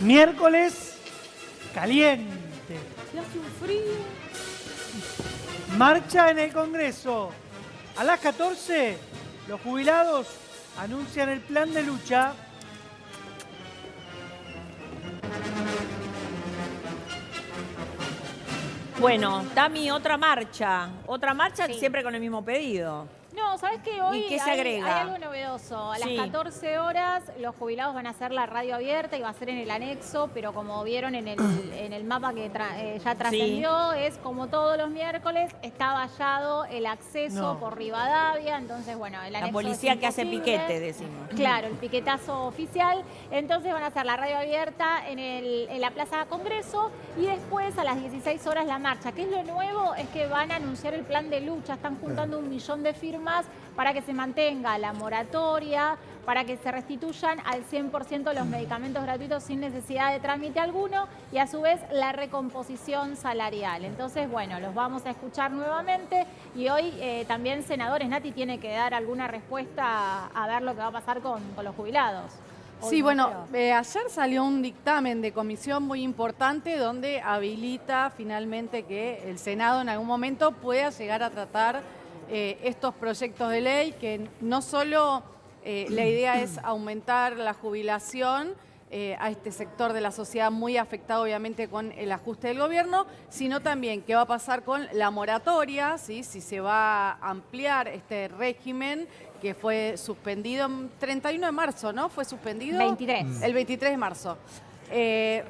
Miércoles caliente. Se hace un frío. Marcha en el Congreso. A las 14, los jubilados anuncian el plan de lucha. Bueno, Tami, otra marcha. Sí. Siempre con el mismo pedido. No, ¿sabes qué? Hoy ¿Y qué se hay agrega? algo novedoso. A las Sí. 14 horas los jubilados van a hacer la radio abierta y va a ser en el anexo, pero como vieron en el mapa que ya trascendió, es como todos los miércoles, está vallado el acceso por Rivadavia, entonces bueno, el La anexo policía es que hace imposible. piquete, decimos. Claro, el piquetazo oficial. Entonces van a hacer la radio abierta en la Plaza Congreso y después a las 16 horas la marcha. ¿Qué es lo nuevo? Es que van a anunciar el plan de lucha. Están juntando 1 millón de firmas para que se mantenga la moratoria, para que se restituyan al 100% los medicamentos gratuitos sin necesidad de trámite alguno y a su vez la recomposición salarial. Entonces, bueno, los vamos a escuchar nuevamente y hoy también senadores, Nati tiene que dar alguna respuesta a ver lo que va a pasar con los jubilados. Hoy Sí, no bueno, creo. ayer salió un dictamen de comisión muy importante donde habilita finalmente que el Senado en algún momento pueda llegar a tratar estos proyectos de ley, que no solo la idea es aumentar la jubilación a este sector de la sociedad muy afectado obviamente con el ajuste del gobierno, sino también qué va a pasar con la moratoria, ¿sí? Si se va a ampliar este régimen que fue suspendido el 31 de marzo, ¿no? ¿Fue suspendido? 23. El 23 de marzo.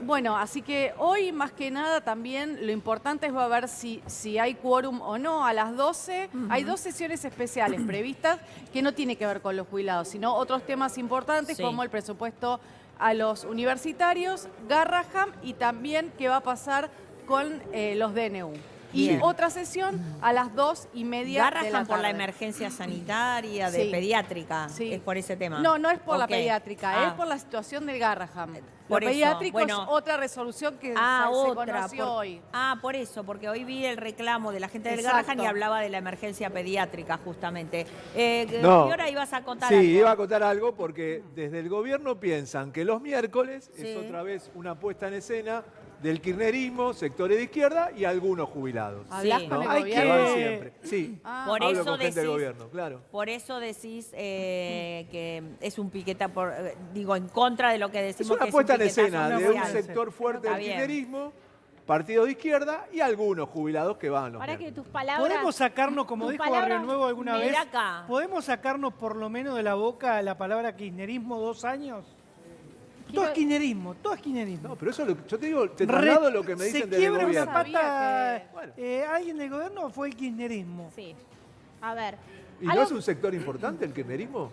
Bueno, así que hoy más que nada también lo importante es va a ver si hay quórum o no. A las 12 hay 2 sesiones especiales previstas que no tiene que ver con los jubilados, sino otros temas importantes como el presupuesto a los universitarios, Garraham y también qué va a pasar con los DNU. Bien. Y otra sesión a las 2:30 de la Garraham tarde. por la emergencia sanitaria, de Sí. pediátrica. Sí. Es por ese tema. No, no es por la Ok. pediátrica, es Ah. por la situación del Garraham. Por Lo eso, pediátrico bueno. es otra resolución que se Otra. conoció hoy. Por eso, porque hoy vi el reclamo de la gente del Exacto. Garrahan y hablaba de la emergencia pediátrica, justamente. No. Fiora, ibas a contar Sí, algo. iba a contar algo porque desde el gobierno piensan que los miércoles Sí. es otra vez una puesta en escena del kirchnerismo, sectores de izquierda y algunos jubilados. ¿Hablás Sí. con el Hay Que gobierno? van siempre. Sí, Por hablo eso con gente del decís- gobierno, claro. Por eso decís que es un piqueta, en contra de lo que Es decimos una que puesta es en un piquetazo escena de un social. sector fuerte Está del bien. kirchnerismo, partido de izquierda y algunos jubilados que van los Para que miércoles. tus palabras... ¿Podemos sacarnos, como tus dijo palabras Barrio Nuevo alguna vez, Mirá acá. podemos sacarnos por lo menos de la boca la palabra kirchnerismo 2 años? Quiero- Todo es kirchnerismo, todo es kirchnerismo. No, pero eso yo te digo, te traslado lo que me dicen Se desde el quiebra una gobierno. Sabía pata Bueno. alguien del gobierno, fue el kirchnerismo. Sí. A ver. ¿Y no algo- es un sector importante el kirchnerismo?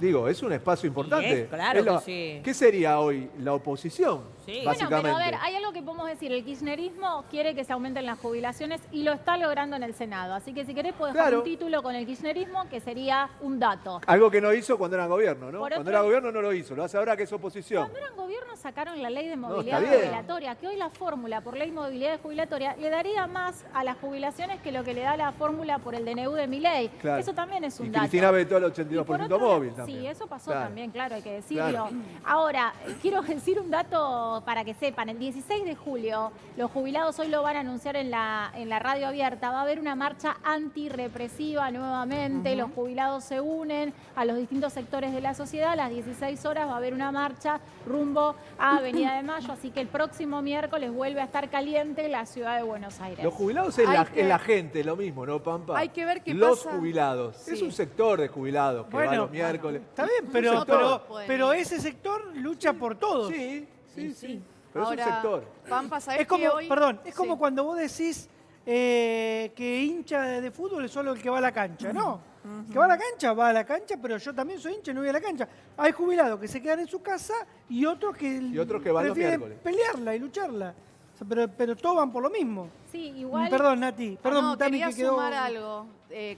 Digo, es un espacio importante. Y es, claro la- que sí. ¿Qué sería hoy? La oposición, Sí. Bueno, básicamente. pero a ver, hay algo que podemos decir. El kirchnerismo quiere que se aumenten las jubilaciones y lo está logrando en el Senado. Así que si querés puedo dejar Claro. un título con el kirchnerismo que sería un dato. Algo que no hizo cuando era gobierno, ¿no? Por Cuando otro- era gobierno no lo hizo, lo hace ahora que es oposición. Cuando eran gobierno sacaron la ley de No, movilidad está bien. jubilatoria, que hoy la fórmula por ley de movilidad jubilatoria le daría más a las jubilaciones que lo que le da la fórmula por el DNU de mi ley. Claro. Eso también es un Y dato. Cristina vetó el Y 82% por otro lado- móvil también. Sí, eso pasó Claro. también, claro, hay que decirlo. Claro. Ahora, quiero decir un dato para que sepan. El 16 de julio, los jubilados hoy lo van a anunciar en la radio abierta. Va a haber una marcha antirrepresiva nuevamente. Los jubilados se unen a los distintos sectores de la sociedad. A las 16 horas va a haber una marcha rumbo a Avenida de Mayo. Así que el próximo miércoles vuelve a estar caliente la ciudad de Buenos Aires. Los jubilados es Hay la, que- es la gente, lo mismo, ¿no, Pampa? Hay que ver qué Los pasa. jubilados. Sí. Es un sector de jubilados que va los miércoles. Está bien, No pero, todos pueden pero ir. ese sector lucha por todos. Sí, sí, Sí. sí. Pero Ahora, es un sector. Pampa, ¿sabés Es como, que hoy? perdón, es Sí. como cuando vos decís que hincha de fútbol es solo el que va a la cancha. No, el que va a la cancha, pero yo también soy hincha y no voy a la cancha. Hay jubilados que se quedan en su casa y otros que, van los prefieren miércoles. pelearla y lucharla. O sea, pero todos van por lo mismo. Sí, igual. Perdón, Nati. Perdón, No, Tami, quería que quedó... sumar algo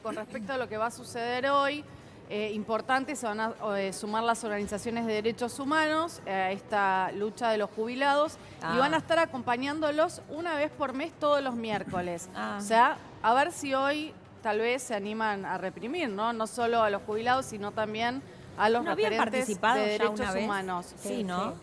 con respecto a lo que va a suceder hoy. Importante, se van a sumar las organizaciones de derechos humanos a esta lucha de los jubilados y van a estar acompañándolos una vez por mes todos los miércoles. O sea, a ver si hoy tal vez se animan a reprimir, ¿no? No solo a los jubilados, sino también a los ¿No habían referentes participado de ya una derechos vez? humanos. Sí, ¿no?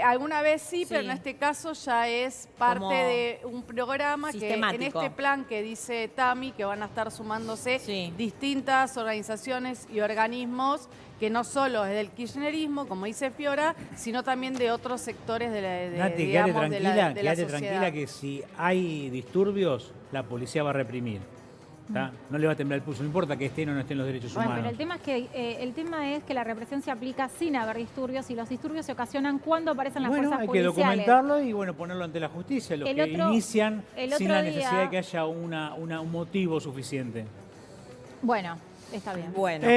Alguna vez sí, Sí. pero en este caso ya es parte Como de un programa que en sistemático. este plan que dice Tami, que van a estar sumándose Sí. distintas organizaciones y organismos que no solo es del kirchnerismo, como dice Fiora, sino también de otros sectores de Nati, digamos, quédate de tranquila, la quédate sociedad. tranquila que si hay disturbios, la policía va a reprimir. ¿Tá? No le va a temblar el pulso, no importa que estén o no estén los derechos Bueno, humanos. pero el tema es que la represión se aplica sin haber disturbios y los disturbios se ocasionan cuando aparecen las Bueno, fuerzas hay que policiales. documentarlo y bueno, ponerlo ante la justicia, los El que otro- inician el sin otro la necesidad día- de que haya un motivo suficiente. Bueno, está bien. Bueno.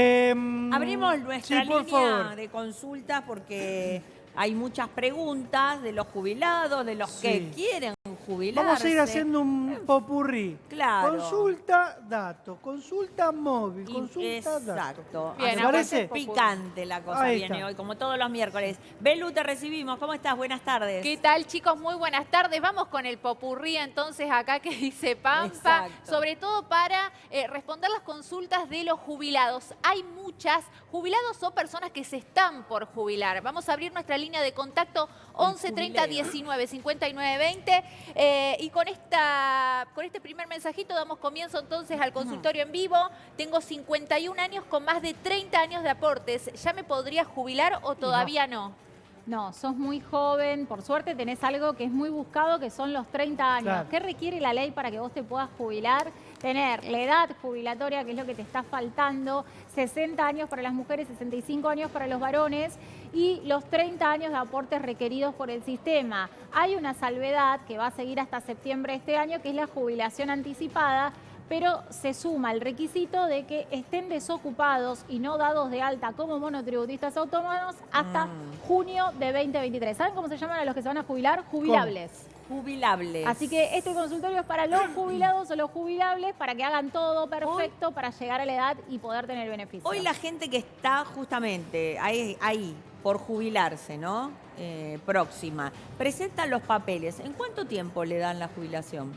Abrimos nuestra sí, por línea favor. de consultas porque hay muchas preguntas de los jubilados, de los que Sí. quieren jubilarse. Vamos a ir haciendo un popurrí. Claro. Consulta, datos. Consulta móvil. Y- Consulta, datos. Exacto. Bien, Así ¿te que parece? picante la cosa Ahí viene está. hoy, como todos los miércoles. Belu, te recibimos. ¿Cómo estás? Buenas tardes. ¿Qué tal, chicos? Muy buenas tardes. Vamos con el popurrí entonces acá que dice Pampa, Exacto. sobre todo para responder las consultas de los jubilados. Hay muchas, jubilados o personas que se están por jubilar. Vamos a abrir nuestra línea de contacto 11 30 jubileo. 19 59 20 y con este primer mensajito damos comienzo entonces al consultorio en vivo. Tengo 51 años con más de 30 años de aportes. ¿Ya me podría jubilar o todavía no? No, sos muy joven, por suerte tenés algo que es muy buscado, que son los 30 años. Claro. ¿Qué requiere la ley para que vos te puedas jubilar? Tener la edad jubilatoria, que es lo que te está faltando, 60 años para las mujeres, 65 años para los varones y los 30 años de aportes requeridos por el sistema. Hay una salvedad que va a seguir hasta septiembre de este año, que es la jubilación anticipada, pero se suma el requisito de que estén desocupados y no dados de alta como monotributistas autónomos hasta junio de 2023. ¿Saben cómo se llaman a los que se van a jubilar? Jubilables. Jubilables. Así que este consultorio es para los jubilados o los jubilables para que hagan todo perfecto para llegar a la edad y poder tener beneficios. Hoy la gente que está justamente ahí por jubilarse, ¿no? Próxima, presentan los papeles. ¿En cuánto tiempo le dan la jubilación?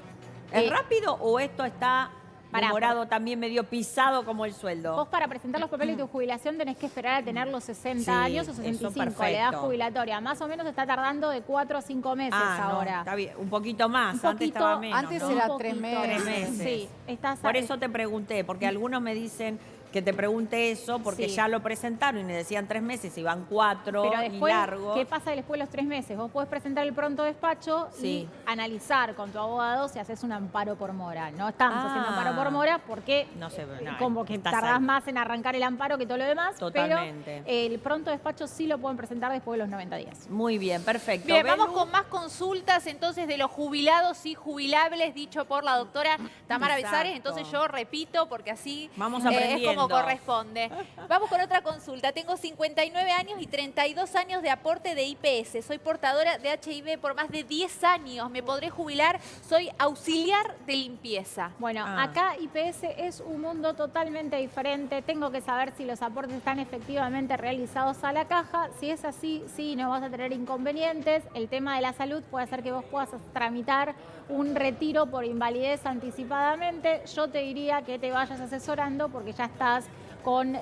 ¿Es rápido o esto está Pará, demorado también medio pisado como el sueldo? Vos para presentar los papeles de tu jubilación tenés que esperar a tener los 60 Sí, años o eso 65, la edad perfecto. jubilatoria. Más o menos está tardando de 4 a 5 meses No, ahora. está bien, un poquito más, Un antes poquito, estaba menos. antes ¿no? era Un 3 poquito. meses. 3 meses. Sí, estás Por eso te pregunté, porque algunos me dicen que te pregunte eso porque Sí. ya lo presentaron y me decían 3 meses y van 4 Pero y después, largo. ¿qué pasa después de los 3 meses? Vos podés presentar el pronto despacho Sí. y analizar con tu abogado si haces un amparo por mora. No estamos haciendo Ah. amparo por mora porque No sé, no, como que estás tardás ahí. más en arrancar el amparo que todo lo demás. Totalmente. Pero el pronto despacho sí lo pueden presentar después de los 90 días. Muy bien, perfecto. Bien, vamos Belu. con más consultas entonces de los jubilados y jubilables, dicho por la doctora Tamara Exacto. Besares. Entonces yo repito, porque así Vamos es aprendiendo. como corresponde. Vamos con otra consulta. Tengo 59 años y 32 años de aporte de IPS. Soy portadora de HIV por más de 10 años. ¿Me podré jubilar? Soy auxiliar de limpieza. Bueno, Ah. acá IPS es un mundo totalmente diferente. Tengo que saber si los aportes están efectivamente realizados a la caja. Si es así, sí, no vas a tener inconvenientes. El tema de la salud puede hacer que vos puedas tramitar un retiro por invalidez anticipadamente. Yo te diría que te vayas asesorando porque ya estás con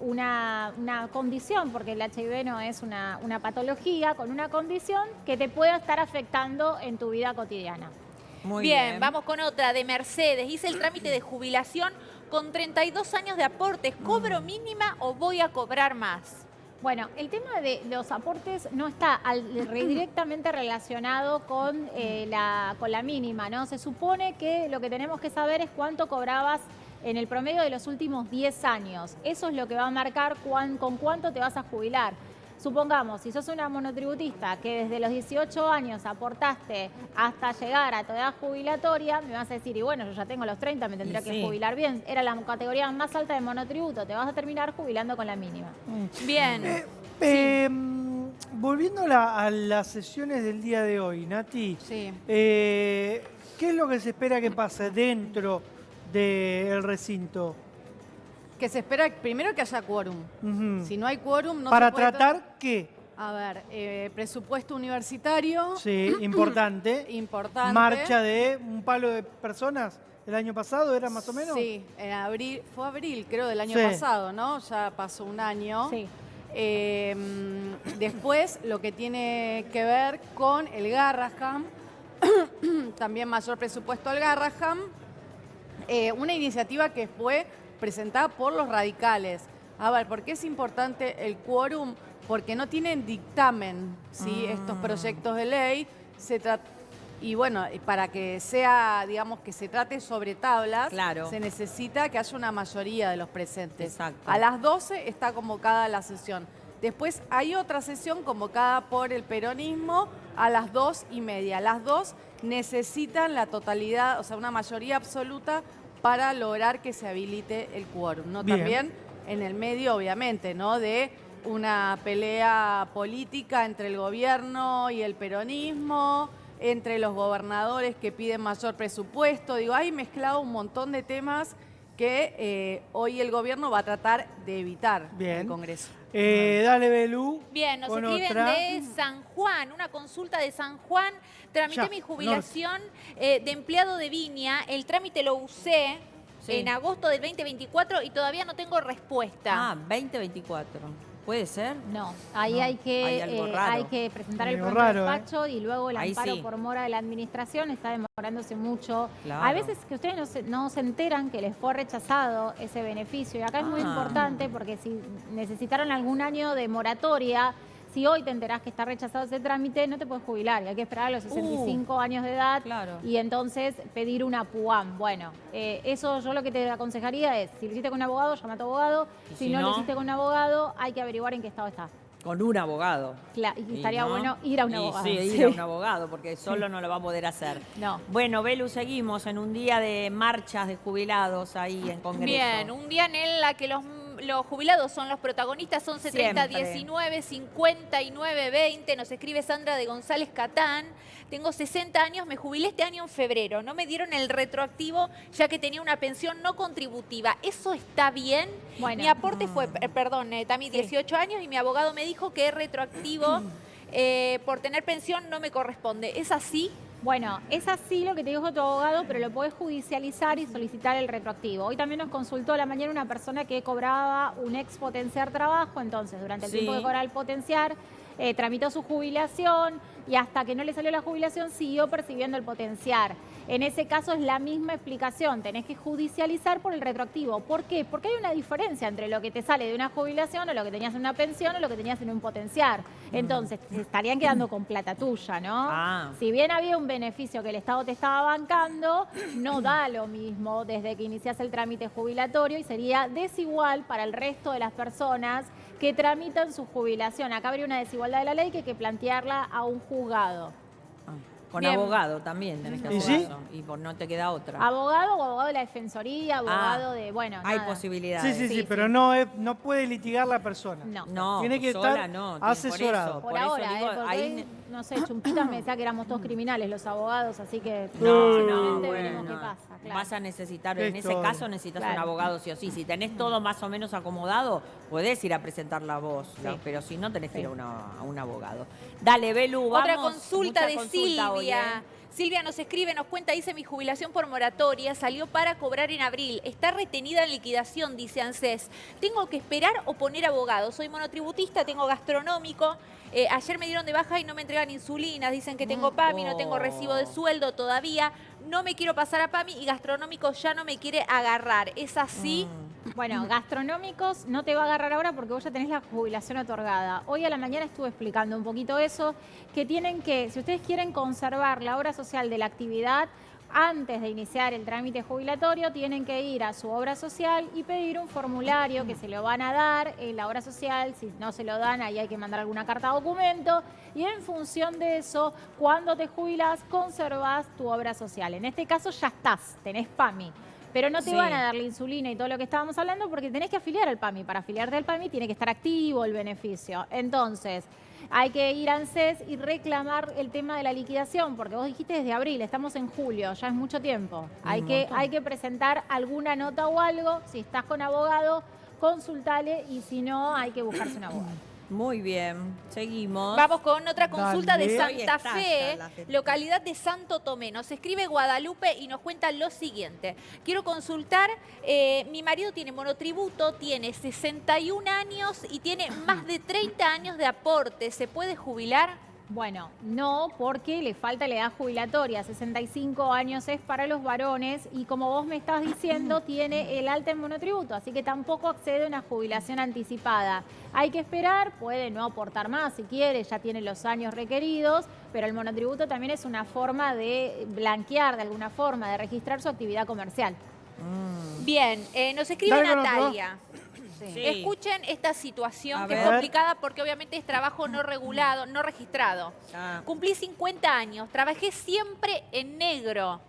una condición, porque el HIV no es una patología, con una condición que te pueda estar afectando en tu vida cotidiana. Muy Bien, vamos con otra de Mercedes. Hice el trámite de jubilación con 32 años de aportes. ¿Cobro mínima o voy a cobrar más? Bueno, el tema de los aportes no está directamente relacionado con la mínima, ¿no? Se supone que lo que tenemos que saber es cuánto cobrabas en el promedio de los últimos 10 años. Eso es lo que va a marcar con cuánto te vas a jubilar. Supongamos, si sos una monotributista que desde los 18 años aportaste hasta llegar a tu edad jubilatoria, me vas a decir, y bueno, yo ya tengo los 30, me tendría Y que sí. jubilar bien. Era la categoría más alta de monotributo, te vas a terminar jubilando con la mínima. Bien. Volviendo a las sesiones del día de hoy, Nati, Sí. ¿qué es lo que se espera que pase dentro del recinto? Que se espera primero que haya quórum. Ujú. Si no hay quórum, no ¿Para se puede tratar qué? A ver, presupuesto universitario, Sí, importante. importante. Marcha de un palo de personas el año pasado, ¿era más o menos? Sí, en abril, fue abril creo del año Sí. pasado, ¿no? Ya pasó un año. Sí. Después, lo que tiene que ver con el Garraham, también mayor presupuesto al Garraham, una iniciativa que fue presentada por los radicales. A ver, ¿por qué es importante el quórum? Porque no tienen dictamen, ¿sí? Estos proyectos de ley. Y bueno, para que sea, digamos, que se trate sobre tablas, Claro. se necesita que haya una mayoría de los presentes. Exacto. A las 12 está convocada la sesión. Después hay otra sesión convocada por el peronismo a las 2:30. Las dos necesitan la totalidad, o sea, una mayoría absoluta para lograr que se habilite el quórum, ¿no? Bien. También en el medio, obviamente, ¿no? De una pelea política entre el gobierno y el peronismo, entre los gobernadores que piden mayor presupuesto. Digo, hay mezclado un montón de temas que hoy el gobierno va a tratar de evitar en Bien. el Congreso. Dale, Belú. Bien, nos con escriben otra. de San Juan, una consulta de San Juan. Tramité Ya, mi jubilación de empleado de Viña. El trámite lo usé Sí. en agosto del 2024 y todavía no tengo respuesta. Ah, 2024. ¿Puede ser? No, ahí No, hay que, hay algo raro. hay que presentar el Medio pronto raro, despacho y luego el Ahí amparo sí. por mora de la administración está demorándose mucho. Claro. A veces que ustedes no se enteran que les fue rechazado ese beneficio y acá es muy Ah. importante porque si necesitaron algún año de moratoria, si hoy te enterás que está rechazado ese trámite, no te puedes jubilar y hay que esperar a los 65 años de edad Claro. y entonces pedir una PUAM. Bueno, eso yo lo que te aconsejaría es, si lo hiciste con un abogado, llama a tu abogado. Y Si si no lo no, hiciste con un abogado, hay que averiguar en qué estado está. Con un abogado. Y estaría no, bueno ir a un y abogado. Sí, ir a un abogado, porque solo no lo va a poder hacer. No. Bueno, Belu, seguimos en un día de marchas de jubilados ahí en Congreso. Bien, un día en la que los jubilados son los protagonistas, 11:30, Siempre. 19, 59, 20. Nos escribe Sandra de González Catán. Tengo 60 años, me jubilé este año en febrero. No me dieron el retroactivo ya que tenía una pensión no contributiva. ¿Eso está bien? Bueno. Mi aporte fue, Tami, 18 años y mi abogado me dijo que retroactivo por tener pensión no me corresponde. ¿Es así? Bueno, es así lo que te dijo tu abogado, pero lo podés judicializar y solicitar el retroactivo. Hoy también nos consultó a la mañana una persona que cobraba un ex potenciar trabajo, entonces durante el Sí. tiempo que cobraba el potenciar, tramitó su jubilación y hasta que no le salió la jubilación siguió percibiendo el potenciar. En ese caso es la misma explicación, tenés que judicializar por el retroactivo. ¿Por qué? Porque hay una diferencia entre lo que te sale de una jubilación o lo que tenías en una pensión o lo que tenías en un potenciar. Entonces, te estarían quedando con plata tuya, ¿no? Ah. Si bien había un beneficio que el Estado te estaba bancando, no da lo mismo desde que inicias el trámite jubilatorio y sería desigual para el resto de las personas que tramitan su jubilación. Acá habría una desigualdad de la ley que hay que plantearla a un juzgado. Ah, con Bien. abogado también tenés que ¿Y hacer sí? eso. Y no te queda otra. Abogado o abogado de la Defensoría, abogado de, bueno, Hay nada. posibilidades. Sí, Sí, pero sí. no puede litigar la persona. No. No, Tiene que sola estar no, asesorado. Por Por eso ahora, digo, porque ahí hoy, no sé, Chumpitas me decía que éramos todos criminales los abogados, así que No, no, próximamente veremos bueno. qué pasa. Claro. Vas a necesitar, Qué en ese historia. caso necesitas un Claro. abogado sí o sí. Si tenés todo más o menos acomodado, podés ir a presentar la voz, Sí. ¿no? Pero si no, tenés que ir Sí. a un abogado. Dale, Belu, vamos. Otra consulta Mucha de consulta hoy, Silvia. ¿eh? Silvia nos escribe, nos cuenta, hice mi jubilación por moratoria, salió para cobrar en abril. Está retenida en liquidación, dice ANSES. ¿Tengo que esperar o poner abogado? Soy monotributista, tengo gastronómico. Ayer me dieron de baja y no me entregan insulinas. Dicen que tengo PAMI, no tengo recibo de sueldo todavía. No me quiero pasar a PAMI y gastronómico ya no me quiere agarrar. ¿Es así? Bueno, gastronómicos no te va a agarrar ahora porque vos ya tenés la jubilación otorgada. Hoy a la mañana estuve explicando un poquito eso, que tienen que, si ustedes quieren conservar la obra social de la actividad, antes de iniciar el trámite jubilatorio, tienen que ir a su obra social y pedir un formulario que se lo van a dar en la obra social. Si no se lo dan, ahí hay que mandar alguna carta documento. Y en función de eso, cuando te jubilás, conservás tu obra social. En este caso ya estás, tenés PAMI. Pero no te Sí. van a dar la insulina y todo lo que estábamos hablando porque tenés que afiliar al PAMI. Para afiliarte al PAMI tiene que estar activo el beneficio. Entonces, hay que ir a ANSES y reclamar el tema de la liquidación, porque vos dijiste desde abril, estamos en julio, ya es mucho tiempo. Hay que presentar alguna nota o algo. Si estás con abogado, consultale y si no, hay que buscarse un abogado. Muy bien, seguimos. Vamos con otra consulta Dale. de Hoy Santa estalla Fe, la fe- localidad de Santo Tomé. Nos escribe Guadalupe y nos cuenta lo siguiente. Quiero consultar, mi marido tiene monotributo, tiene 61 años y tiene más de 30 años de aporte. ¿Se puede jubilar? Bueno, no, porque le falta la edad jubilatoria. 65 años es para los varones y como vos me estás diciendo, tiene el alta en monotributo, así que tampoco accede a una jubilación anticipada. Hay que esperar, puede no aportar más si quiere, ya tiene los años requeridos, pero el monotributo también es una forma de blanquear, de alguna forma, de registrar su actividad comercial. Bien, nos escribe Dale con otro. Natalia. Sí. Escuchen esta situación A que es ver. complicada porque obviamente es trabajo no regulado, no registrado. Ah. Cumplí 50 años, trabajé siempre en negro.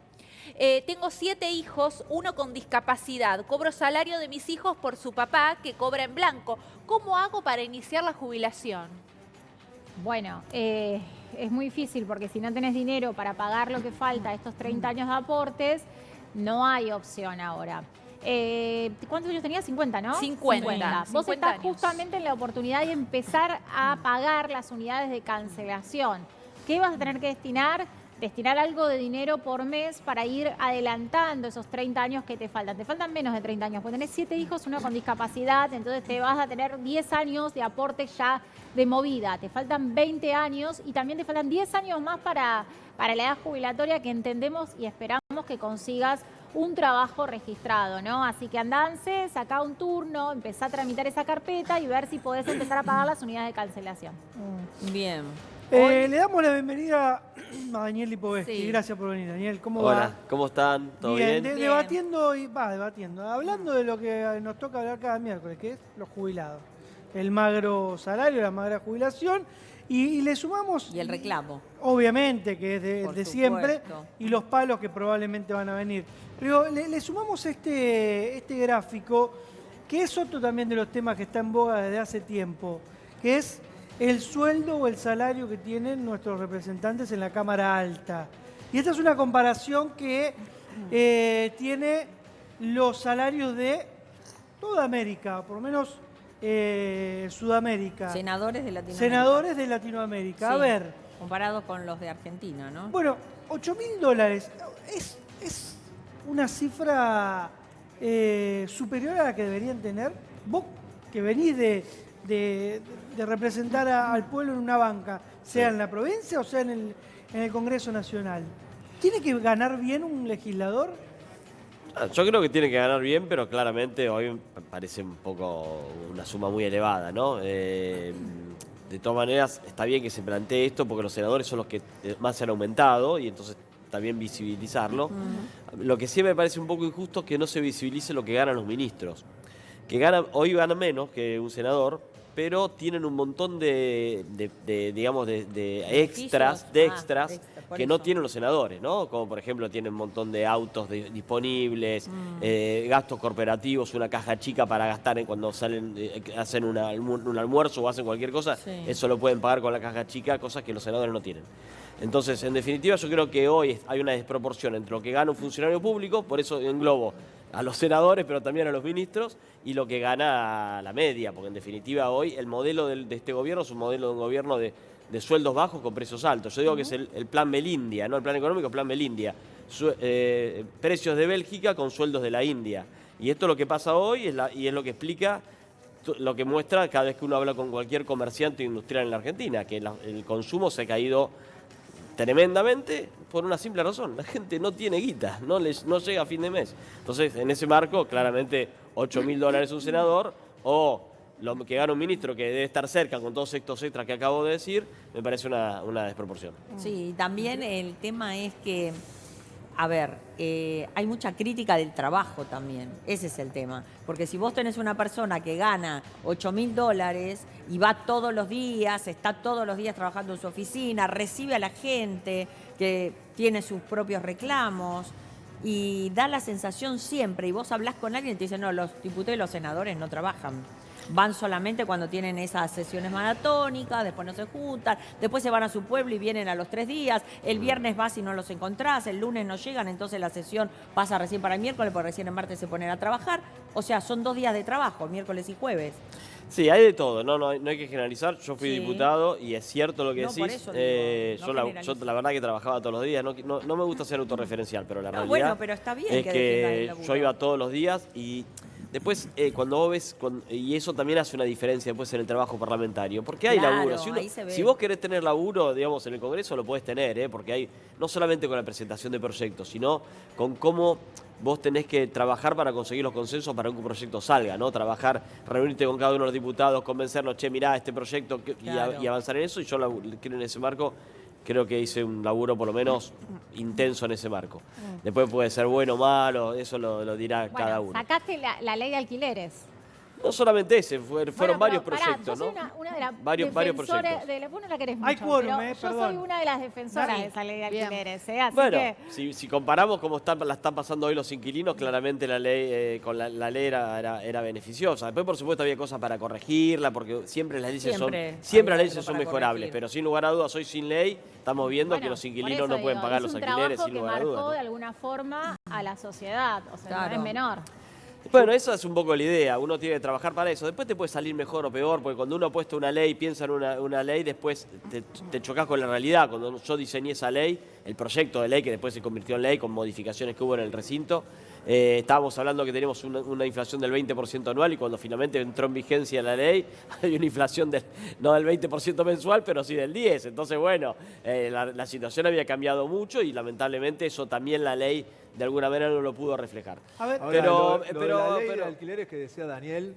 Tengo 7 hijos, uno con discapacidad. Cobro salario de mis hijos por su papá que cobra en blanco. ¿Cómo hago para iniciar la jubilación? Bueno, es muy difícil porque si no tenés dinero para pagar lo que falta, estos 30 años de aportes, no hay opción ahora. ¿Cuántos años tenías? 50, ¿no? 50. Vos 50 estás años. justamente en la oportunidad de empezar a pagar las unidades de cancelación. ¿Qué vas a tener que destinar? Destinar algo de dinero por mes para ir adelantando esos 30 años que te faltan. Te faltan menos de 30 años, porque tenés 7 hijos, uno con discapacidad, entonces te vas a tener 10 años de aporte ya de movida. Te faltan 20 años y también te faltan 10 años más para la edad jubilatoria que entendemos y esperamos que consigas un trabajo registrado, ¿no? Así que andance, sacá un turno, empezá a tramitar esa carpeta y ver si podés empezar a pagar las unidades de cancelación. Bien. Le damos la bienvenida a Daniel Lipovetsky. Sí. Gracias por venir, Daniel. ¿Cómo Hola, va? ¿cómo están? ¿Todo bien? Bien. Debatiendo, hablando de lo que nos toca hablar cada miércoles, que es los jubilados. El magro salario, la magra jubilación. Y le sumamos... Y el reclamo. Obviamente, que es Por de siempre, supuesto. y los palos que probablemente van a venir. Pero le sumamos este gráfico, que es otro también de los temas que está en boga desde hace tiempo, que es el sueldo o el salario que tienen nuestros representantes en la Cámara Alta. Y esta es una comparación que tiene los salarios de toda América, por lo menos Sudamérica. Senadores de Latinoamérica. Senadores de Latinoamérica. A Sí, ver, comparados con los de Argentina, ¿no? bueno, $8.000 es una cifra superior a la que deberían tener. Vos que venís de representar al pueblo en una banca, sea en la provincia o sea en el Congreso Nacional, ¿tiene que ganar bien un legislador? Yo creo que tiene que ganar bien, pero claramente hoy me parece un poco una suma muy elevada, ¿no? De todas maneras, está bien que se plantee esto porque los senadores son los que más se han aumentado y entonces está bien visibilizarlo. Lo que sí me parece un poco injusto es que no se visibilice lo que ganan los ministros, que hoy ganan menos que un senador, pero tienen un montón de extras, por que no eso. tienen los senadores, ¿no? Como por ejemplo tienen un montón de autos disponibles, gastos corporativos, una caja chica para gastar cuando salen, hacen un almuerzo o hacen cualquier cosa, Sí. eso lo pueden pagar con la caja chica, cosas que los senadores no tienen. Entonces, en definitiva, yo creo que hoy hay una desproporción entre lo que gana un funcionario público, por eso englobo a los senadores, pero también a los ministros, y lo que gana la media, porque en definitiva hoy el modelo de este gobierno es un modelo de un gobierno de sueldos bajos con precios altos. Yo digo que es el plan Melindia, no el plan económico, el plan Melindia. Precios de Bélgica con sueldos de la India. Y esto es lo que pasa hoy y es lo que explica, lo que muestra cada vez que uno habla con cualquier comerciante industrial en la Argentina, que el consumo se ha caído tremendamente por una simple razón. La gente no tiene guita, no llega a fin de mes. Entonces, en ese marco, claramente, $8.000 un senador o lo que gana un ministro que debe estar cerca con todos estos extras que acabo de decir, me parece una desproporción. Sí, también el tema es que, a ver, hay mucha crítica del trabajo también, ese es el tema. Porque si vos tenés una persona que gana $8.000 y va todos los días, está todos los días trabajando en su oficina, recibe a la gente, que tiene sus propios reclamos, y da la sensación siempre, y vos hablás con alguien y te dicen, no, los diputados y los senadores no trabajan. van solamente cuando tienen esas sesiones maratónicas, después no se juntan, después se van a su pueblo y vienen a los 3 días, el viernes vas y no los encontrás, el lunes no llegan, entonces la sesión pasa recién para el miércoles, porque recién el martes se ponen a trabajar. O sea, son 2 días de trabajo, miércoles y jueves. Sí, hay de todo, no hay que generalizar. Yo fui Sí. diputado y es cierto lo que No, decís. por eso digo, no yo generalices. la verdad que trabajaba todos los días, no me gusta ser autorreferencial, pero la No, realidad bueno, pero está bien es que defiendas el que laburo. yo iba todos los días y después cuando vos ves, y eso también hace una diferencia después en el trabajo parlamentario, porque hay Claro, laburo. ahí se ve. Si vos querés tener laburo, digamos, en el Congreso lo podés tener, porque hay no solamente con la presentación de proyectos, sino con cómo vos tenés que trabajar para conseguir los consensos para que un proyecto salga, ¿no? Trabajar, reunirte con cada uno de los diputados, convencerlos, che, mirá, este proyecto, Claro. y avanzar en eso. Y yo creo en ese marco, creo que hice un laburo por lo menos intenso en ese marco. Después puede ser bueno o malo, eso lo dirá cada Bueno, uno. sacaste la ley de alquileres. No solamente ese, fueron Bueno, varios pero, pará, proyectos, yo ¿no? soy una de las Varios defensoras proyectos. vos no la querés mucho, Hay quórum, pero yo perdón. soy una de las defensoras Dale. de esa ley de Bien. alquileres, así Bueno, que... si comparamos cómo la están pasando hoy los inquilinos, claramente la ley con la ley era beneficiosa. Después, por supuesto, había cosas para corregirla, porque siempre las leyes Siempre siempre había las leyes algo son para mejorables, corregir. pero sin lugar a dudas, hoy sin ley estamos viendo Bueno, que los por inquilinos eso no pueden digo, pagar es los un alquileres, trabajo sin que lugar a marcó dudas, de ¿no? alguna forma a la sociedad, o sea, no Claro. es menor. Bueno, esa es un poco la idea, uno tiene que trabajar para eso. Después te puede salir mejor o peor, porque cuando uno ha puesto una ley, piensa en una ley, después te chocas con la realidad. Cuando yo diseñé esa ley, el proyecto de ley, que después se convirtió en ley con modificaciones que hubo en el recinto, estábamos hablando que teníamos una inflación del 20% anual, y cuando finalmente entró en vigencia la ley, hay una inflación no del 20% mensual, pero sí del 10%. Entonces, bueno, la situación había cambiado mucho y lamentablemente eso también la ley de alguna manera no lo pudo reflejar. A ver, Ahora, Pero- lo de pero- la ley de pero- alquileres que decía Daniel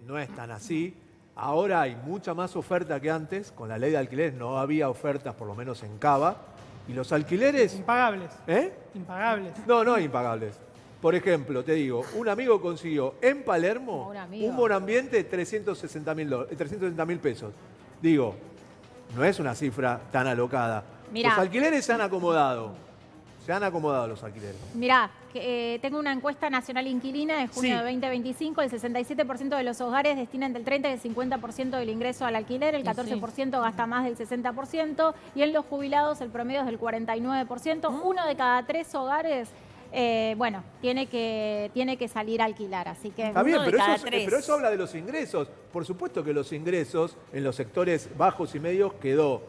no es tan así. Ahora hay mucha más oferta que antes. Con la ley de alquileres no había ofertas, por lo menos en Cava. Y los alquileres... impagables. ¿Eh? Impagables. No impagables. Por ejemplo, te digo, un amigo consiguió en Palermo Un amigo. un monoambiente de 360.000 pesos. Digo, no es una cifra tan alocada. Mirá. Los alquileres se han acomodado. Se han acomodado los alquileres. Mirá, tengo una encuesta nacional inquilina de junio Sí. de 2025. El 67% de los hogares destina entre el 30 y el 50% del ingreso al alquiler, el 14% gasta más del 60% y en los jubilados el promedio es del 49%. Uno de cada 3 hogares, tiene que salir a alquilar. Así que Está bien, uno de pero cada eso, 3. pero eso habla de los ingresos. Por supuesto que los ingresos en los sectores bajos y medios quedó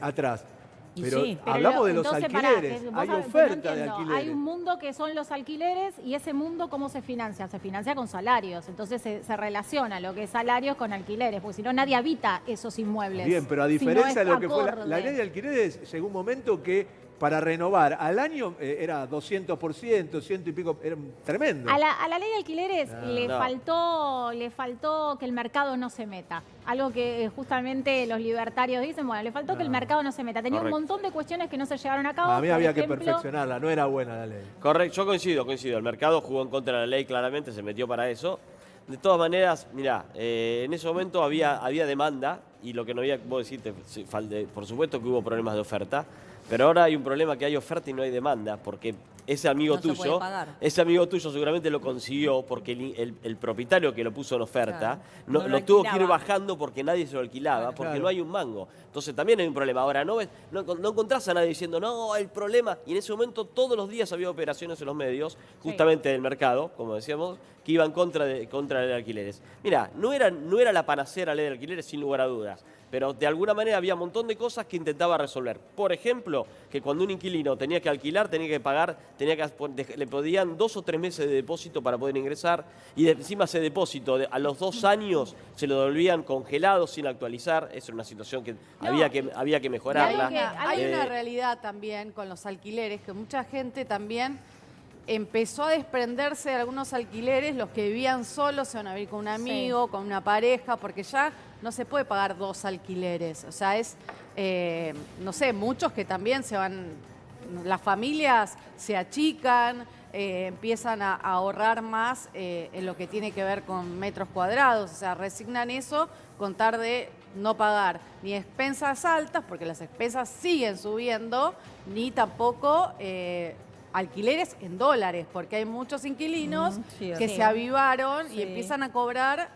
atrás. Y Pero sí. hablamos de los entonces, pará, alquileres. que vos Hay sabés, oferta no de entiendo. alquileres. Hay un mundo que son los alquileres y ese mundo, ¿cómo se financia? Se financia con salarios. Entonces se relaciona lo que es salarios con alquileres, porque si no nadie habita esos inmuebles. Bien, pero a Si no diferencia es de lo que fue la acorde. ley de alquileres, llegó un momento que para renovar al año era 200%, ciento y pico, era tremendo. A la ley de alquileres No. le faltó que el mercado no se meta. Algo que justamente los libertarios dicen, bueno, le faltó que el mercado no se meta. Tenía Correcto. un montón de cuestiones que no se llevaron a cabo. A mí por había que ejemplo, perfeccionarla. perfeccionarla, no era buena la ley. Correcto, yo coincido. El mercado jugó en contra de la ley, claramente, se metió para eso. De todas maneras, mirá, en ese momento había demanda, y lo que no había, vos decirte, por supuesto que hubo problemas de oferta, pero ahora hay un problema que hay oferta y no hay demanda, porque ese amigo No se puede tuyo, pagar. ese amigo tuyo seguramente lo consiguió porque el propientario que lo puso en oferta Claro. no, No lo lo tuvo que ir alquilaba. bajando porque nadie se lo alquilaba, Claro. porque Claro. no hay un mango. Entonces también hay un problema. Ahora no encontrás a nadie diciendo, no, el problema. Y en ese momento todos los días había operaciones en los medios, justamente del mercado, como decíamos, que iban contra la ley de alquileres. Mira, no era la panacea la ley de alquileres, sin lugar a dudas. Pero de alguna manera había un montón de cosas que intentaba resolver. Por ejemplo, que cuando un inquilino tenía que alquilar, tenía que pagar, le podían 2 o 3 meses de depósito para poder ingresar, y encima ese depósito a los 2 años se lo devolvían congelado sin actualizar. Esa era una situación que había que mejorarla. Hay una Eh, realidad también con los alquileres, que mucha gente también empezó a desprenderse de algunos alquileres, los que vivían solos se van a vivir con un amigo, con una pareja, porque ya no se puede pagar 2 alquileres. O sea, no sé, muchos que también se van, las familias se achican, empiezan a ahorrar más en lo que tiene que ver con metros cuadrados, o sea, resignan eso con tal de no pagar ni expensas altas, porque las expensas siguen subiendo, ni tampoco alquileres en dólares, porque hay muchos inquilinos cierto. que Sí. se avivaron Sí. y empiezan a cobrar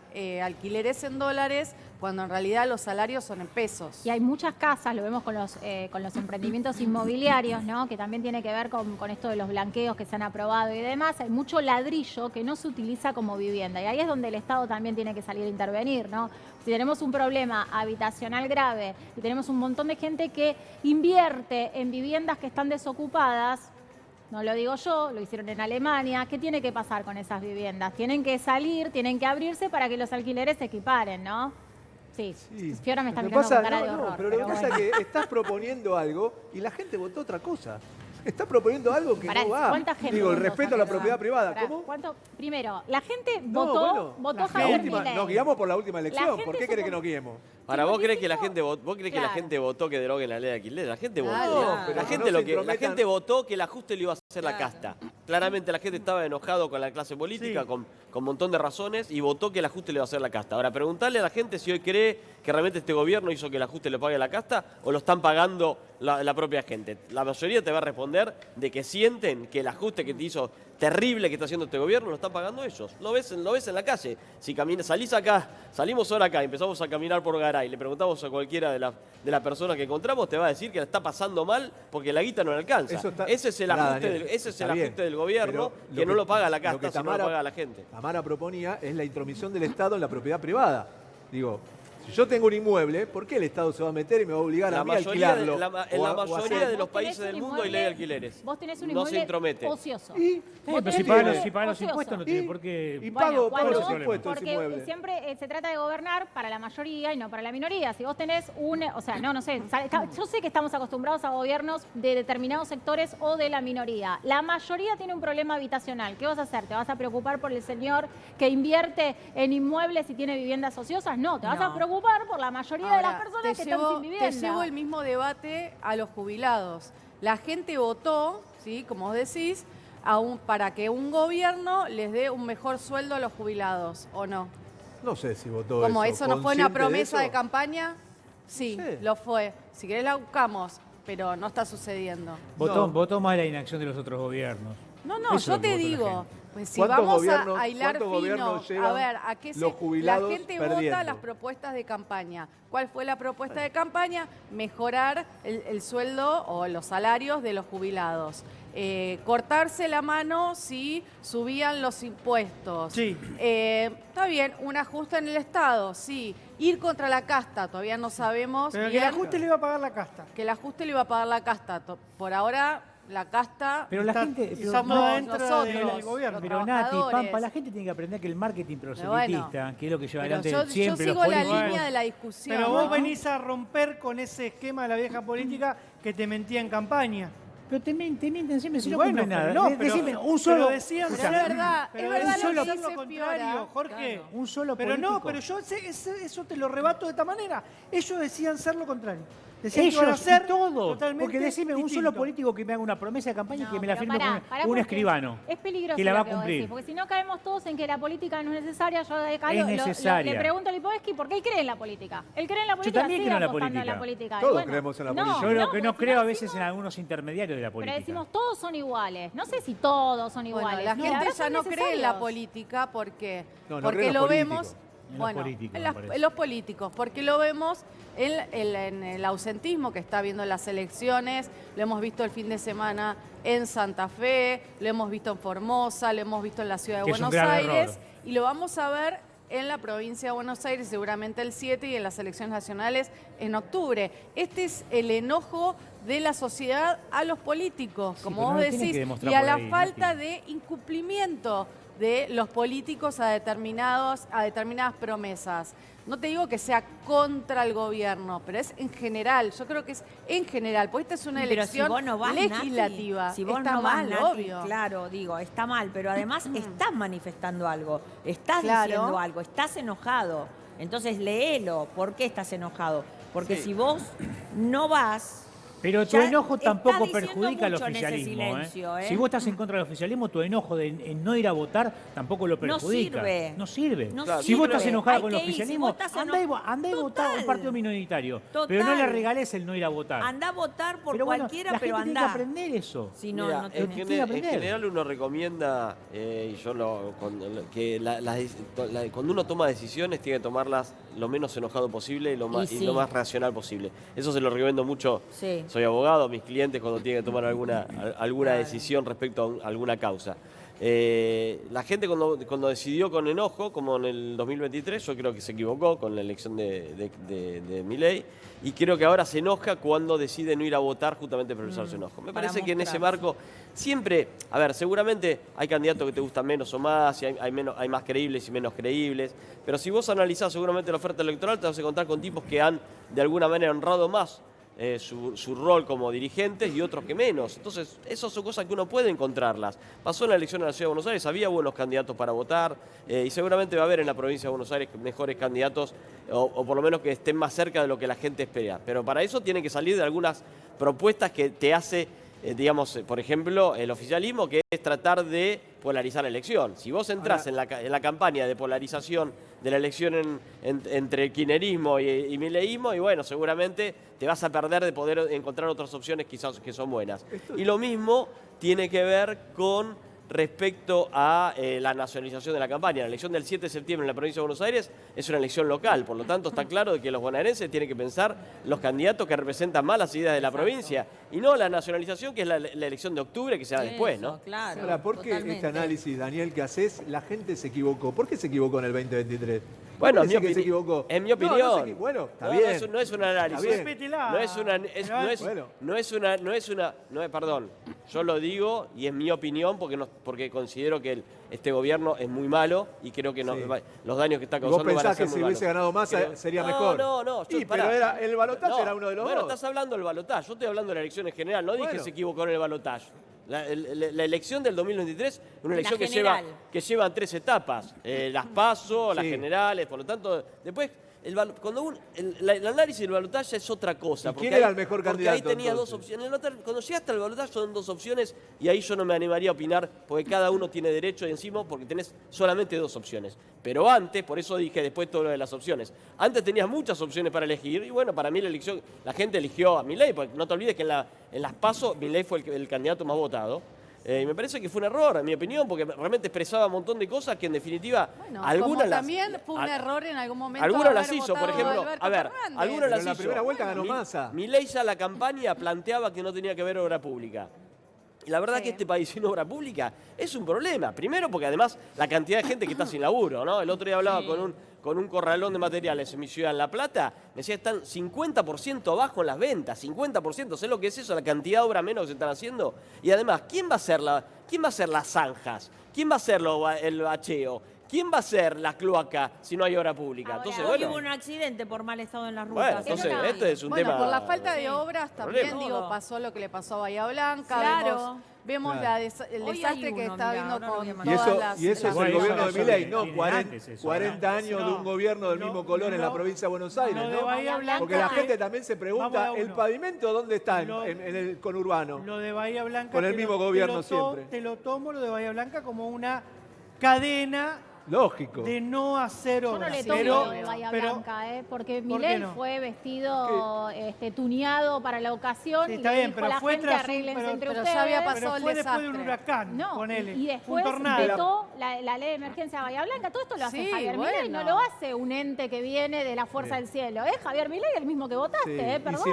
alquileres en dólares cuando en realidad los salarios son en pesos. Y hay muchas casas, lo vemos con los emprendimientos inmobiliarios, ¿no? Que también tiene que ver con esto de los blanqueos que se han aprobado y demás. Hay mucho ladrillo que no se utiliza como vivienda. Y ahí es donde el Estado también tiene que salir a intervenir, ¿no? Si tenemos un problema habitacional grave y tenemos un montón de gente que invierte en viviendas que están desocupadas, no lo digo yo, lo hicieron en Alemania. ¿Qué tiene que pasar con esas viviendas? Tienen que salir, tienen que abrirse para que los alquileres se equiparen, ¿no? Sí, Fiora me está Lo que mirando pasa- con cara de no, horror. pero lo que pero pasa bueno. es que estás proponiendo algo y la gente votó otra cosa. Está proponiendo algo que Pará, no va. ¿cuánta gente Digo, el votó respeto a la Javier? propiedad privada. Pará, ¿Cómo? Primero, la gente No, votó, bueno, votó la Javier última, Milei. nos guiamos por la última elección. gente ¿Por qué se querés que pon- nos guiemos? Ahora, Sí, ¿vos porque crees que la no- gente votó, que la Claro. gente votó que deroguen la ley de alquiler? La gente votó. Claro, pero la gente no lo se que la intrometan. gente votó que el ajuste lo iba a hacer la casta. Claramente la gente estaba enojado con la clase política, Sí. con un montón de razones, y votó que el ajuste le iba a hacer la casta. Ahora, preguntarle a la gente si hoy cree que realmente este gobierno hizo que el ajuste le pague la casta o lo están pagando la propia gente. La mayoría te va a responder de que sienten que el ajuste que te hizo terrible que está haciendo este gobierno lo están pagando ellos. Lo ves en la calle. Si salimos ahora acá y empezamos a caminar por Garay, le preguntamos a cualquiera de las personas que encontramos, te va a decir que la está pasando mal porque la guita no le alcanza. Eso está- Ese es el Pará, ajuste, Daniel, ese es está el bien, ajuste del gobierno pero que no lo paga la lo casta, que sino lo paga la gente. Tamara proponía es la intromisión del Estado en la propiedad privada. Digo, si yo tengo un inmueble, ¿por qué el Estado se va a meter y me va a obligar La a mí a mayoría, alquilarlo? en la O a mayoría hacer- de los Vos tenés países un del mundo hay ley de alquileres. Vos tenés un No inmueble se intromete. ocioso. Y- Vos pero tenés si un paga inmueble los ocioso. impuestos no tiene por qué... Y Bueno, pago cuando los vos- impuestos ese porque inmueble. siempre se trata de gobernar para la mayoría y no para la minoría. Si vos tenés o sea, no sé, yo sé que estamos acostumbrados a gobiernos de determinados sectores o de la minoría. La mayoría tiene un problema habitacional. ¿Qué vas a hacer? ¿Te vas a preocupar por el señor que invierte en inmuebles y tiene viviendas ociosas? No, te vas a No. preocupar por la mayoría de las Ahora, personas que te están sin vivienda. Te llevo el mismo debate a los jubilados. La gente votó, ¿sí? Como vos decís, para que un gobierno les dé un mejor sueldo a los jubilados, ¿o no? No sé si votó Como eso. eso no fue una ¿Consciente promesa de eso? campaña, sí, Sí. lo fue. Si querés la buscamos, pero no está sucediendo. Votó más la inacción de los otros gobiernos. No, Eso es yo lo que te votó la digo, gente. pues si ¿Cuántos vamos gobiernos- a hilar cuántos fino, gobiernos a llevan ver, ¿a qué los jubilados la gente perdiendo? vota las propuestas de campaña? ¿Cuál fue la propuesta de campaña? Mejorar el sueldo o los salarios de los jubilados. Cortarse la mano si subían los impuestos. Sí. Está bien, un ajuste en el Estado, sí. Ir contra la casta, todavía no sabemos Pero que el bien ajuste le iba a pagar la casta. que el ajuste le iba a pagar la casta. Por ahora, la casta... Pero la Está- gente... y pero somos no, dentro nosotros, del gobierno. los Pero Nati, trabajadores. Pampa, la gente tiene que aprender que el marketing bueno, proselitista, que es lo que lleva Pero adelante yo siempre los sigo la políticos. línea de la discusión. Pero vos ¿no? venís a romper con ese esquema de la vieja política que te mentía en campaña. Pero te mienten siempre si Y no bueno, cumplen pero nada. no, pero- Decime, un pero solo... decían Pero ser- es verdad, pero es verdad un lo solo que hacer lo dice contrario, Fiora. Jorge. Claro. Un solo Pero no, político. pero yo eso te lo rebato de esta manera. Ellos decían ser lo contrario. Decían que Ellos iban a ser y todo. totalmente Porque decime un solo distinto. político que me haga una promesa de campaña y No, que me la pero firme pará, con un porque escribano. Es peligroso que la va a lo que vos cumplir. decís, porque si no caemos todos en que la política no es necesaria. Yo de acá Es necesaria. le pregunto a Lipovetsky por qué él cree en la política. Él cree en la política, también sigue creo en la apostando en la política. política. Todos Y bueno, creemos en la no, política. Yo lo que porque no si creo a decimos- veces en algunos intermediarios de la política. Pero decimos todos son iguales. No sé si todos son Bueno, iguales. la No, gente verdad ya son no cree en la necesarios. política porque, No, no porque cree en los lo políticos. vemos... En los Bueno, políticos, en, me parece. en los políticos, porque lo vemos en el ausentismo que está viendo en las elecciones, lo hemos visto el fin de semana en Santa Fe, lo hemos visto en Formosa, lo hemos visto en la ciudad de Que es un Buenos grave Aires error. y lo vamos a ver en la provincia de Buenos Aires, seguramente el 7 y en las elecciones nacionales en octubre. Este es el enojo de la sociedad a los políticos, Sí, como pero vos no lo tienen que decís, demostrar y a por la ahí, falta Nati. de incumplimiento de los políticos a determinadas promesas. No te digo que sea contra el gobierno, pero es en general. Yo creo que es en general, porque esta es una Pero elección si vos no vas, legislativa. Nati, si vos está no vas, mal, Nati, obvio. claro, digo, está mal, pero además estás manifestando algo, estás Claro. diciendo algo, estás enojado. Entonces léelo, ¿por qué estás enojado? Porque Sí. si vos no vas, Pero tu Ya enojo estás tampoco diciendo perjudica al mucho en ese oficialismo. silencio, ¿eh? Si vos estás en contra del oficialismo, tu enojo en no ir a votar tampoco lo No perjudica. sirve. No sirve. No Si vos sirve. estás enojada Hay con el que ir. Si oficialismo, vos estás andá y Total. votá a un partido minoritario. Total. Pero no le regales el no ir a votar. Andá a votar por Pero bueno, cualquiera, la pero gente tiene andá. que aprender eso. Si no, Mira, no en, tenés. tiene que en aprender. general uno recomienda, y yo que cuando uno toma decisiones tiene que tomarlas lo menos enojado posible y lo más, Y y sí. lo más racional posible. Eso se lo recomiendo mucho. Sí. Soy abogado, mis clientes cuando tienen que tomar alguna Claro. decisión respecto a alguna causa. La gente cuando decidió con enojo, como en el 2023, yo creo que se equivocó con la elección de Milei, y creo que ahora se enoja cuando decide no ir a votar justamente por expresar su enojo. Me para parece que en ese mostrarse. marco siempre, a ver, seguramente hay candidatos que te gustan menos o más, y hay más creíbles y menos creíbles, pero si vos analizás seguramente la oferta electoral te vas a encontrar con tipos que han de alguna manera honrado más su rol como dirigentes y otros que menos. Entonces, esas son cosas que uno puede encontrarlas. Pasó en la elección en la Ciudad de Buenos Aires, había buenos candidatos para votar, y seguramente va a haber en la provincia de Buenos Aires mejores candidatos, o por lo menos que estén más cerca de lo que la gente espera. Pero para eso tienen que salir de algunas propuestas que te hace, digamos, por ejemplo, el oficialismo, que es tratar de polarizar la elección. Si vos entrás en la campaña de polarización de la elección entre el kirchnerismo y mileísmo, y bueno, seguramente te vas a perder de poder encontrar otras opciones quizás que son buenas. Y lo mismo tiene que ver con respecto a la nacionalización de la campaña. La elección del 7 de septiembre en la provincia de Buenos Aires es una elección local, por lo tanto está claro de que los bonaerenses tienen que pensar los candidatos que representan más las ideas de la provincia, y no la nacionalización, que es la elección de octubre que se da después, ¿no? Eso, claro. Ahora, ¿por qué totalmente. este análisis, Daniel, que haces? La gente se equivocó. ¿Por qué se equivocó en el 2023? Bueno, ¿Por qué decís que se equivocó? en mi No, opinión. no se equi- bueno, está bien. No es un análisis. Está bien. Respétela. No es una, es- no es- Bueno. no es una, no es una, no es, perdón, yo lo digo y es mi opinión porque considero que este gobierno es muy malo y creo que Sí. los daños que está ¿Y vos causando van a pensás ser que muy si hubiese malos. ganado Massa Creo- sería no, mejor? No, Sí, pará. pero el balotaje No, era uno de los bueno, dos. estás hablando del balotaje, yo estoy hablando de la elección en general, no dije Bueno. que se equivocó en el balotaje. La elección del 2023 es una La elección general. que lleva 3 etapas, las PASO, las Sí. generales, por lo tanto, después el análisis del balotaje es otra cosa. ¿Y porque quién era el mejor porque candidato, ahí tenía dos entonces? opciones. Cuando llegaste al balotaje son dos opciones y ahí yo no me animaría a opinar porque cada uno tiene derecho encima porque tenés solamente dos opciones. Pero antes, por eso dije después todo lo de las opciones, antes tenías muchas opciones para elegir y bueno, para mí la gente eligió a Milei, porque no te olvides que en las PASO Milei fue el candidato más votado. Y me parece que fue un error, en mi opinión, porque realmente expresaba un montón de cosas que en definitiva Bueno, algunas como las... también fue un error en algún momento. Algunas las haber hizo, por votado ejemplo, Alberto a ver, Fernández. algunas Pero las en la hizo. primera vuelta ganó Massa. Milei ya la campaña planteaba que no tenía que ver obra pública. Y la verdad Sí. que este país sin obra pública es un problema. Primero porque además la cantidad de gente que está sin laburo, ¿no? El otro día hablaba con un corralón de materiales en mi ciudad, en La Plata, me decía están 50% abajo en las ventas, 50%. ¿Sabes lo que es eso? La cantidad de obra menos que se están haciendo. Y además, ¿quién va a hacer las zanjas? ¿Quién va a hacer el bacheo? ¿Quién va a hacer la cloaca si no hay obra pública? Ahora, Entonces, Hoy bueno, hubo un accidente por mal estado en las bueno, rutas. entonces Eso no. este es un Bueno, tema... por la falta de Sí. obras también, Problema. digo, Todo. pasó lo que le pasó a Bahía Blanca. Claro. Vemos Claro. el Hoy hay desastre que uno, está mirá, viendo ahora lo con voy a Y mandar. todas eso, las... y eso es Bueno, el eso gobierno de pasó Milei, de- ¿no? de 40, antes eso, 40 ¿no? años de No, un gobierno del no, mismo color en la no, provincia de Buenos Aires, lo de ¿no? Bahía Blanca, Porque la gente también se Vamos pregunta, a uno. ¿el pavimento dónde está Lo- en el conurbano? Lo de Bahía Blanca. Con el te mismo lo- gobierno te lo to- siempre. Te lo tomo lo de Bahía Blanca como una cadena Lógico. de no hacer Yo no obras. le Sí, tomo pero, lo de Bahía pero- Blanca, porque ¿por Milei qué no? fue vestido tuneado para la ocasión Sí, y está le bien, dijo pero a la fue gente tras un- arréglense pero- entre pero ustedes. ya había pero pasado el fue después de un desastre. huracán, No, ponele. y un después tornado. vetó la ley de emergencia de Bahía Blanca. Todo esto lo hace Sí, Javier Milei, no bueno. lo hace un ente que viene de la fuerza del cielo. Es Javier Milei el mismo que votaste, Sí. Y perdón.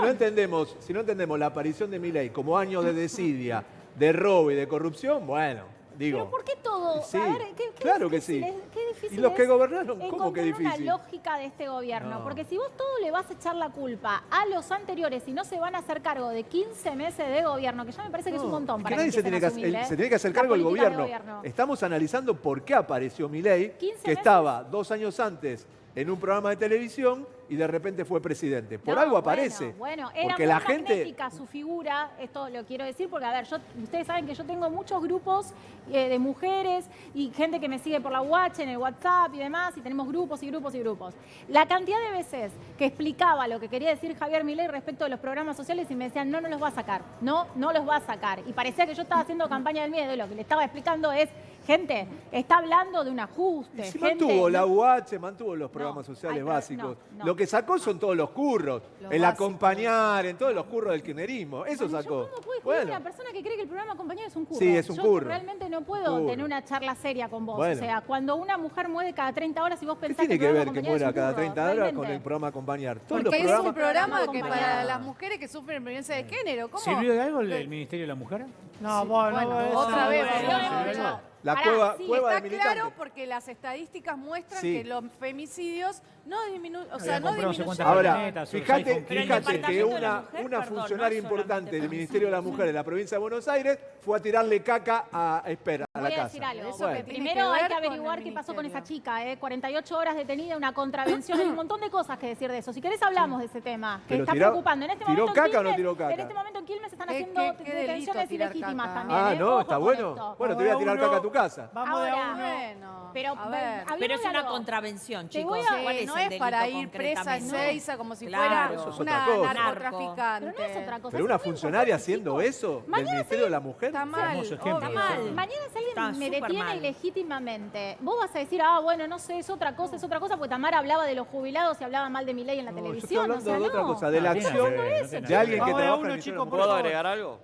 si no entendemos la aparición de Milei como año de desidia, de robo y de corrupción, bueno, digo. Pero ¿por qué todo? Sí, A ver, ¿qué claro que difícil sí. es- qué difícil ¿Y los que es gobernaron? ¿Cómo que encontrar difícil? una lógica de este gobierno. No. Porque si vos todo le vas a echar la culpa a los anteriores y no se van a hacer cargo de 15 meses de gobierno, que ya me parece que es un montón que para nadie que se tiene que, empiecen a asumir, se tiene que hacer la cargo el política de gobierno. gobierno. Estamos analizando por qué apareció Milei, 15 que meses. estaba 2 años antes en un programa de televisión y de repente fue presidente. Por algo aparece. Bueno, era porque muy la gente... magnética su figura, esto lo quiero decir porque, a ver, ustedes saben que yo tengo muchos grupos de mujeres y gente que me sigue por la Watch, en el WhatsApp y demás, y tenemos grupos y grupos y grupos. La cantidad de veces que explicaba lo que quería decir Javier Milei respecto de los programas sociales y me decían, no los va a sacar, no los va a sacar. Y parecía que yo estaba haciendo campaña del miedo y lo que le estaba explicando es, gente, está hablando de un ajuste. Si gente, mantuvo la no- UH, mantuvo los programas sociales pero básicos. no. Lo que sacó son todos los curros. Los El básicos. acompañar, en todos los curros del kirchnerismo. Eso Bueno, sacó. ¿Cómo puede juzgar una persona que cree que el programa acompañado es un curro? Sí, es un Yo curro. realmente no Un puedo curro. tener una charla seria con vos. Bueno. O sea, cuando una mujer muere cada 30 horas y vos ¿Qué pensás tiene que que el ver programa que acompañado es muera un cada curro? 30 horas con Realmente. el programa acompañar? Todos Porque los es un programas... programa que acompañado. para las mujeres que sufren violencia de género, ¿cómo? ¿Sirvió de algo el Ministerio de la Mujer? No, vos, no, Bueno, eso otra no, vez, no, bueno, no, bueno. no. La Pará, cueva, sí, cueva Está de militantes. claro porque las estadísticas muestran Sí. que los femicidios no disminuyen, o Había sea, no comprado no sé disminuyen. cuántas Ahora, camionetas, fíjate, iPhone Pero el 15. que Departamento de la una Mujer, una perdón, funcionaria no importante solamente del Ministerio de la Mujer de la provincia de Buenos Aires fue a tirarle caca a Esper, a la Voy a casa. decir algo. Eso Bueno. que tiene Primero que hay ver que con averiguar el qué pasó con esa ministerio. chica, 48 horas detenida, una contravención, hay un montón de cosas que decir de eso. Si querés hablamos de ese tema, que Pero está tiró- preocupando. En este ¿tiró momento en caca o no Quilmes- tiró caca? En este momento en Quilmes se están ¿Qué- haciendo qué delito detenciones tirar ilegítimas caca? también. Ah, no, Ojo está con bueno. esto. Bueno, te voy a tirar caca a tu casa. Vamos de a Ahora, uno. Bueno, Pero a ver. hablemos Pero es de una algo. contravención, Te chicos. voy a- ¿Cuál Sí, es no el es para delito ir presa en concretamente? Seiza como si Claro. fuera Eso es una otra cosa. narcotraficante. Pero no es otra cosa. Pero es una muy funcionaria importante, haciendo chicos. eso del Mañana Ministerio de la Mujer. Está mal, Hermoso ejemplo. obvio. Está mal. Mañana si alguien Está me súper detiene mal. ilegítimamente, vos vas a decir, bueno, no sé, es otra cosa, porque Tamara hablaba de los jubilados y hablaba mal de Milei en la No, yo estoy televisión. hablando o sea, de otra no. cosa, de la Ah, tiene acción que ver, no tiene de nada alguien que que Vamos de a trabaja uno, en el chicos, Ministerio de la por Mujer. ¿Puedo favor. agregar algo?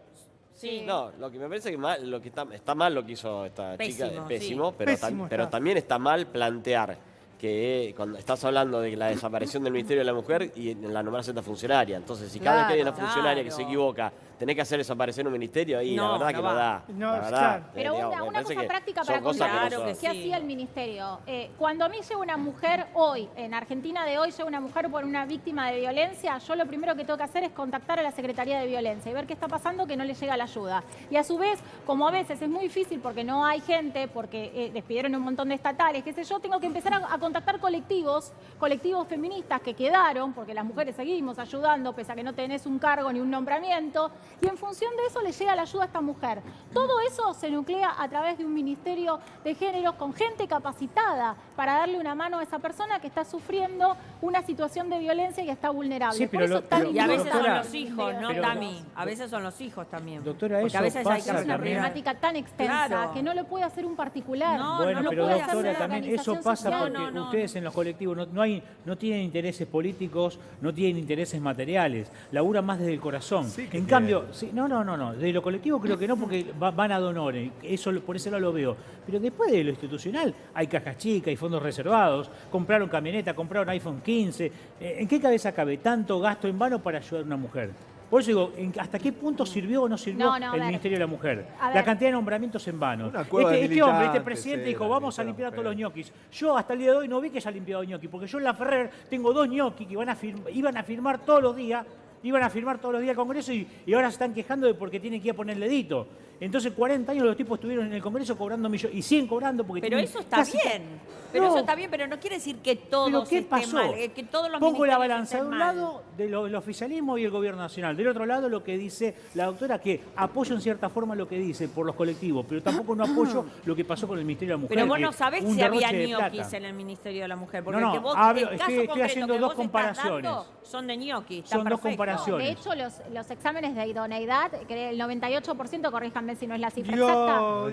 Sí. No, lo que me parece que lo que está mal lo que hizo esta chica, Pésimo, es pésimo, sí. pero, Pésimo pero está. también está mal plantear que cuando estás hablando de la desaparición del Ministerio de la Mujer y en la nombrarse esta funcionaria. Entonces, si cada vez que hay una Claro. funcionaria que se equivoca, tenés que hacer desaparecer un ministerio, ahí la No, verdad no que va. no da. No, la verdad, claro. Pero digamos, me una parece cosa que práctica son para cosas contar. que Claro no que son. ¿Qué sí. hacía el ministerio? Cuando a mí llega una mujer hoy, en Argentina de hoy, llega una mujer por una víctima de violencia, yo lo primero que tengo que hacer es contactar a la Secretaría de Violencia y ver qué está pasando que no le llega la ayuda. Y a su vez, como a veces es muy difícil porque no hay gente, porque despidieron un montón de estatales, qué sé yo, tengo que empezar a contactar colectivos feministas que quedaron, porque las mujeres seguimos ayudando, pese a que no tenés un cargo ni un nombramiento, y en función de eso le llega la ayuda a esta mujer. Todo eso se nuclea a través de un ministerio de género con gente capacitada para darle una mano a esa persona que está sufriendo una situación de violencia y está vulnerable. Sí, Por pero eso lo- es tan pero- Y a veces importante son doctora, los hijos, ¿no, pero- Tami? A veces son los hijos también. Doctora, Porque a eso veces hay que pasa Es hacer una también. problemática tan extensa Claro. que no lo puede hacer un particular. No, Bueno, lo pero puede hacer doctora, una también eso organización pasa social. porque No, no, ustedes en los colectivos no tienen intereses políticos, no tienen intereses materiales, laburan más desde el corazón. Sí que En tienen. cambio, sí, no, de lo colectivo creo que no, porque van a donores, eso por ese lado lo veo. Pero después de lo institucional hay cajas chicas, hay fondos reservados, compraron camioneta, compraron iPhone 15. ¿En qué cabeza cabe tanto gasto en vano para ayudar a una mujer? Por eso digo, ¿hasta qué punto sirvió o no sirvió No, a el ver. Ministerio de la Mujer? A La ver. cantidad de nombramientos en vano. Una cueva de Este hombre, este militantes, presidente era dijo, el vamos a Ministerio de limpiar la todos los Mujer. ñoquis. Yo hasta el día de hoy no vi que haya limpiado ñoquis, porque yo en la Ferrer tengo 2 ñoquis que iban a firmar todos los días, al Congreso y ahora se están quejando de porque tienen que ir a poner el dedito. Entonces 40 años los tipos estuvieron en el Congreso cobrando millones y siguen cobrando porque Pero tienen eso está casi- bien. Pero No. eso está bien, pero no quiere decir que ¿Pero todos qué estén pasó? mal, que todos los Pongo la ministerios balanza de estén un mal. lado del oficialismo y el gobierno nacional. Del otro lado lo que dice la doctora, que apoyo en cierta forma lo que dice por los colectivos, pero tampoco no apoyo lo que pasó con el Ministerio de la Mujer. Pero vos que no sabés un si había derroche de ñoquis plata. en el Ministerio de la Mujer. Porque No, el que vos, hablo- el estoy- caso estoy concreto haciendo que dos vos estás comparaciones. dando son de ñoquis. está Son dos perfecto. comparaciones. De hecho, los exámenes de idoneidad, que el 98%, corríjanme si no es la cifra Dio- exacta,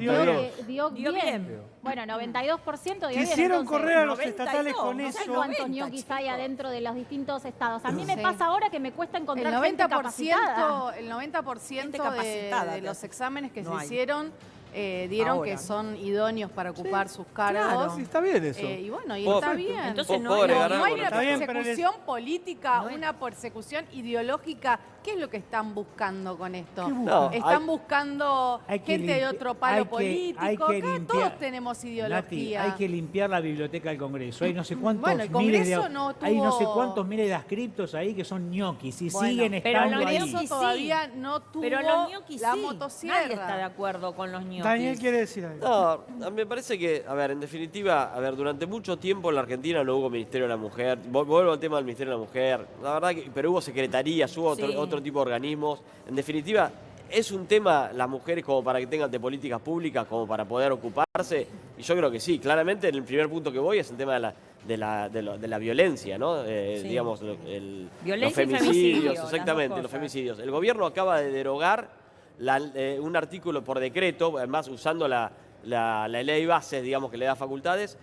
dio dio bien. bien. Bueno, 92% dio bien. Quisieron entonces, correr a los 92, estatales con no sé ¿sabes eso. cuántos 90, ñoquis chicos. hay adentro de los distintos estados? A mí me Sí. pasa ahora que me cuesta El encontrar gente 90%, capacitada. el 90% Gente de, capacitada, de te los hace. exámenes que No se hay. hicieron dieron Ahora. que son idóneos para ocupar sus cargos. claro. Sí, está bien eso. Y bueno, y ¿Puedo- está bien. Entonces ¿Puedo agregar no algo? hay una Está bien, pero persecución política, una persecución ideológica ¿qué es lo que están buscando con esto? ¿Qué buscan? ¿Están buscando Hay que gente de limpi- otro palo hay político? que Acá limpiar- todos tenemos Nati, ideología. hay que limpiar la biblioteca del Congreso. Hay no sé cuántos Bueno, el miles de, Congreso no hay no sé tuvo- cuántos miles de ascriptos ahí que son ñoquis y Bueno, siguen pero estando los ahí. ñoquis Eso todavía no tuvo Pero los ñoquis la sí. motosierra. Nadie está de acuerdo con los ñoquis. Daniel quiere decir algo. No, me parece que, a ver, en definitiva, a ver, durante mucho tiempo en la Argentina no hubo Ministerio de la Mujer. Vuelvo al tema del Ministerio de la Mujer. La verdad que, pero hubo secretarías, hubo Sí. otro tipo de organismos. En definitiva, es un tema las mujeres como para que tengan de políticas públicas, como para poder ocuparse. Y yo creo que sí, claramente el primer punto que voy es el tema de la violencia, ¿no? Sí. Digamos, Violencia y los femicidio, femicidios, las exactamente, dos los cosas. femicidios. El gobierno acaba de derogar un artículo por decreto, además usando la ley bases, digamos, que le da facultades,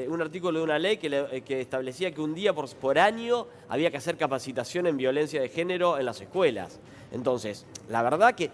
un artículo de una ley que establecía que un día por año había que hacer capacitación en violencia de género en las escuelas. Entonces, la verdad que,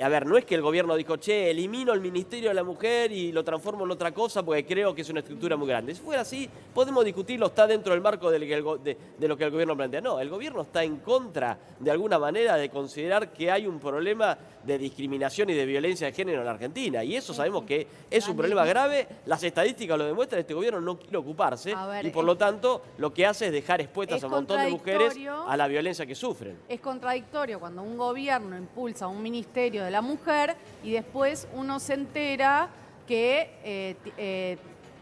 a ver, no es que el gobierno dijo, che, elimino el Ministerio de la Mujer y lo transformo en otra cosa porque creo que es una estructura muy grande. Si fuera así, podemos discutirlo, está dentro del marco de lo que el gobierno plantea. No, el gobierno está en contra, de alguna manera, de considerar que hay un problema de discriminación y de violencia de género en la Argentina. Y eso sabemos que es un problema grave, las estadísticas lo demuestran, este gobierno no quiere ocuparse A ver, y por lo tanto lo que hace es dejar expuestas es a un montón de mujeres contradictorio. a la violencia que sufren. Es contradictorio cuando un gobierno impulsa un ministerio de la mujer y después uno se entera que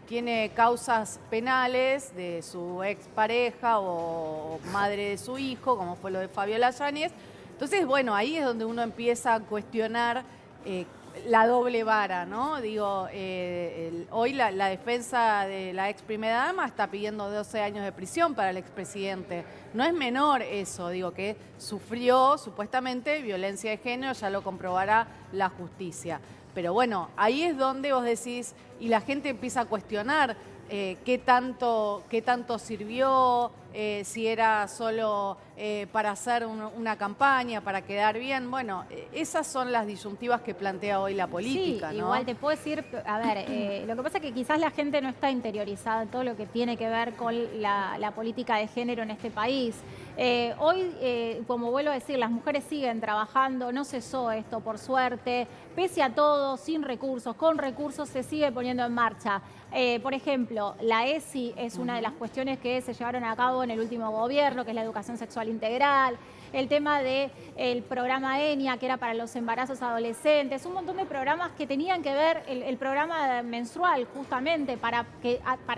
tiene causas penales de su expareja o madre de su hijo, como fue lo de Fabiola Yáñez. Entonces, bueno, ahí es donde uno empieza a cuestionar la doble vara, ¿no? Digo, hoy la defensa de la ex primera dama está pidiendo 12 años de prisión para el expresidente. No es menor eso, digo, que sufrió supuestamente violencia de género, ya lo comprobará la justicia. Pero bueno, ahí es donde vos decís, y la gente empieza a cuestionar qué tanto sirvió, si era solo para hacer una campaña, para quedar bien. Bueno, esas son las disyuntivas que plantea hoy la política, Sí, ¿no? igual te puedo decir, a ver, lo que pasa es que quizás la gente no está interiorizada en todo lo que tiene que ver con la política de género en este país. Hoy, como vuelvo a decir, las mujeres siguen trabajando, no cesó esto por suerte, pese a todo, sin recursos, con recursos se sigue poniendo en marcha. Por ejemplo, la ESI es una de las cuestiones que se llevaron a cabo en el último gobierno, que es la educación sexual integral, el tema del programa ENIA, que era para los embarazos adolescentes, un montón de programas que tenían que ver, el programa menstrual, justamente, para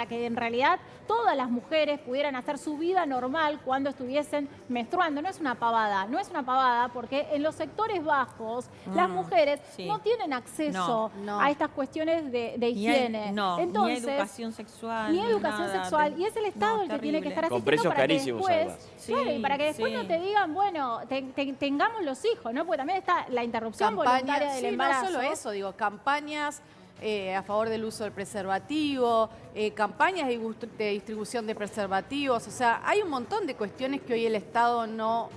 que en realidad todas las mujeres pudieran hacer su vida normal cuando estuviesen menstruando. No es una pavada, porque en los sectores bajos las mujeres sí. no tienen acceso No. a estas cuestiones de Ni hay- higiene. no, Entonces, ni educación sexual. ni educación nada. sexual. Y es el Estado No, el que tiene que terrible. estar Con asistiendo precios para que carísimos, después, además. claro, y para que después Sí, no sí. te digan, bueno, tengamos los hijos, ¿no? Porque también está la interrupción voluntaria del sí, embarazo. no solo eso, digo, campañas a favor del uso del preservativo, campañas de distribución de preservativos, o sea, hay un montón de cuestiones que hoy el Estado no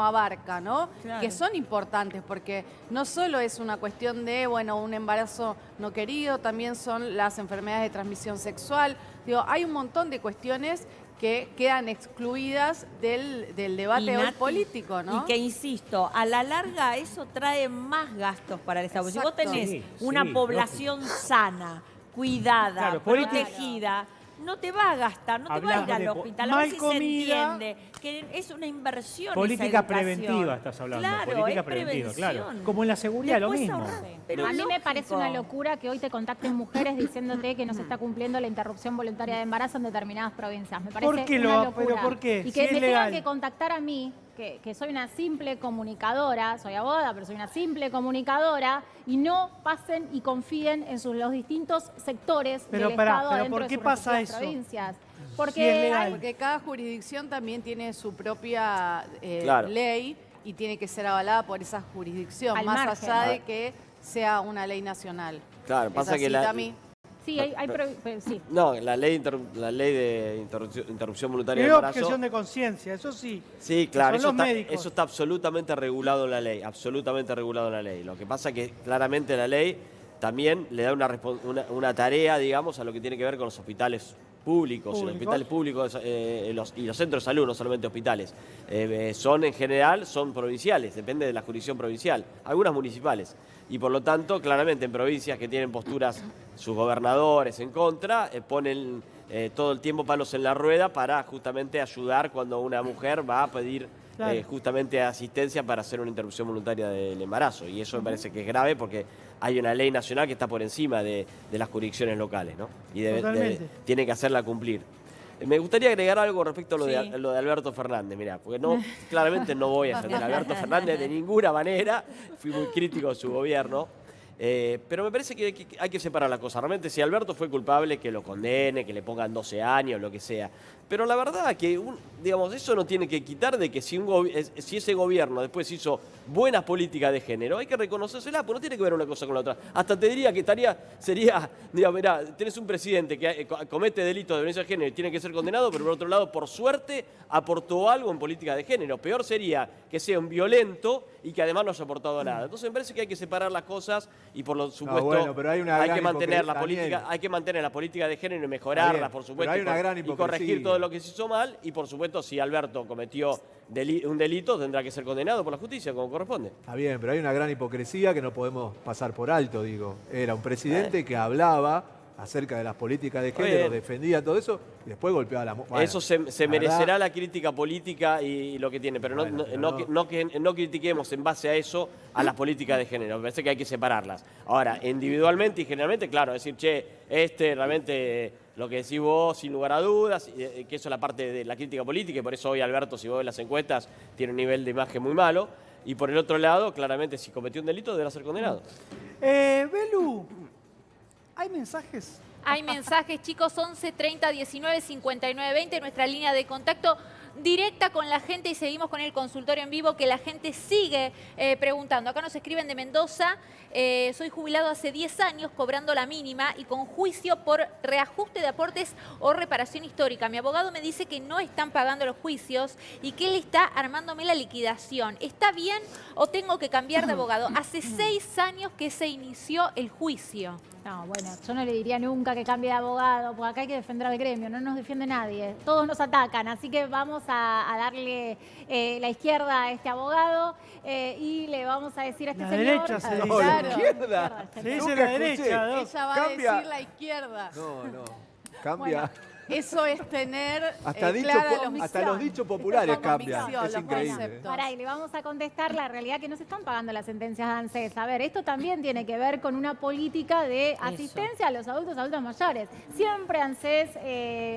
abarca, ¿no? Claro. Que son importantes, porque no solo es una cuestión de, bueno, un embarazo no querido, también son las enfermedades de transmisión sexual, digo, hay un montón de cuestiones que quedan excluidas del debate Y hoy Nati, político, ¿no? Y que, insisto, a la larga eso trae más gastos para el Estado. Si vos Exacto. tenés Sí, una sí, población sana, cuidada, Claro, política- protegida, no te va a gastar, no te va a ir Hablamos al de hospital. A mal ver si comida. se entiende que es una inversión. Política esa educación. preventiva estás hablando. Claro, política es preventiva, claro. prevención. Como en la seguridad, lo Después mismo. ahorrar. Pero a mí me lógico. parece una locura que hoy te contacten mujeres diciéndote que no se está cumpliendo la interrupción voluntaria de embarazo en determinadas provincias. Me parece ¿Por qué una lo- locura. pero por qué? Y Si que es me legal. tengan que contactar a mí, que soy una simple comunicadora, soy abogada, pero soy una simple comunicadora, y no pasen y confíen en los distintos sectores Pero del pará, Estado pero dentro ¿por de qué sus pasa respectivas eso? provincias. Si Porque es legal. hay- Porque cada jurisdicción también tiene su propia Claro. ley y tiene que ser avalada por esa jurisdicción, Al más margen. allá de que sea una ley nacional. Claro, ¿Es pasa que así, la, Tami? sí, sí. no, la ley de interrupción voluntaria del Creo embarazo. objeción de conciencia, eso sí. Sí, claro, Son los eso médicos. está absolutamente regulado en la ley, absolutamente regulado en la ley. Lo que pasa es que claramente la ley también le da una tarea, digamos, a lo que tiene que ver con los hospitales públicos, y los hospitales públicos y los centros de salud, no solamente hospitales, son en general, son provinciales, depende de la jurisdicción provincial, algunas municipales. Y por lo tanto, claramente en provincias que tienen posturas sus gobernadores en contra, ponen todo el tiempo palos en la rueda para justamente ayudar cuando una mujer va a pedir justamente asistencia para hacer una interrupción voluntaria del embarazo. Y eso me parece que es grave porque hay una ley nacional que está por encima de las jurisdicciones locales, ¿no? Y tiene que hacerla cumplir. Me gustaría agregar algo respecto a lo de Alberto Fernández, mirá, porque claramente no voy a defender a Alberto Fernández de ninguna manera, fui muy crítico de su gobierno, pero me parece que hay que separar las cosas. Realmente si Alberto fue culpable, que lo condene, que le pongan 12 años, lo que sea. Pero la verdad que, digamos, eso no tiene que quitar de que si ese gobierno después hizo buenas políticas de género, hay que reconocérsela, porque no tiene que ver una cosa con la otra. Hasta te diría que sería, digamos, mirá, tenés un presidente que comete delitos de violencia de género y tiene que ser condenado, pero por otro lado, por suerte, aportó algo en política de género. Peor sería que sea un violento y que además no haya aportado nada. Entonces me parece que hay que separar las cosas y por lo supuesto pero hay que mantener la política de género y mejorarla, por supuesto, y corregir todo lo que se hizo mal, y por supuesto si Alberto cometió un delito tendrá que ser condenado por la justicia como corresponde. Está bien, pero hay una gran hipocresía que no podemos pasar por alto, digo. Era un presidente que hablaba acerca de las políticas de género, defendía todo eso y después golpeaba a la mujer. Eso se merecerá la crítica política y lo que tiene, pero no critiquemos en base a eso a las políticas de género. Me parece que hay que separarlas. Ahora, individualmente y generalmente, claro, decir, realmente lo que decís vos, sin lugar a dudas, que eso es la parte de la crítica política, y por eso hoy Alberto, si vos ves las encuestas, tiene un nivel de imagen muy malo. Y por el otro lado, claramente, si cometió un delito, deberá ser condenado. Belu, ¿hay mensajes? Hay mensajes, chicos, 11 30 19 59 20, nuestra línea de contacto directa con la gente, y seguimos con el consultorio en vivo que la gente sigue preguntando. Acá nos escriben de Mendoza: soy jubilado hace 10 años cobrando la mínima y con juicio por reajuste de aportes o reparación histórica. Mi abogado me dice que no están pagando los juicios y que él está armándome la liquidación. ¿Está bien o tengo que cambiar de abogado? Hace 6 años que se inició el juicio. No, bueno, yo no le diría nunca que cambie de abogado, porque acá hay que defender al gremio, no nos defiende nadie, todos nos atacan, así que vamos a darle la izquierda a este abogado y le vamos a decir a este señor... Derecha, se dice. Claro, ¿La izquierda? Se dice la derecha. Ella va a decir la izquierda. No, cambia. Bueno, eso es tener hasta los dichos populares cambian. Es increíble. Pará, y le vamos a contestar la realidad que no se están pagando las sentencias de ANSES. A ver, esto también tiene que ver con una política de asistencia a los adultos mayores. Siempre ANSES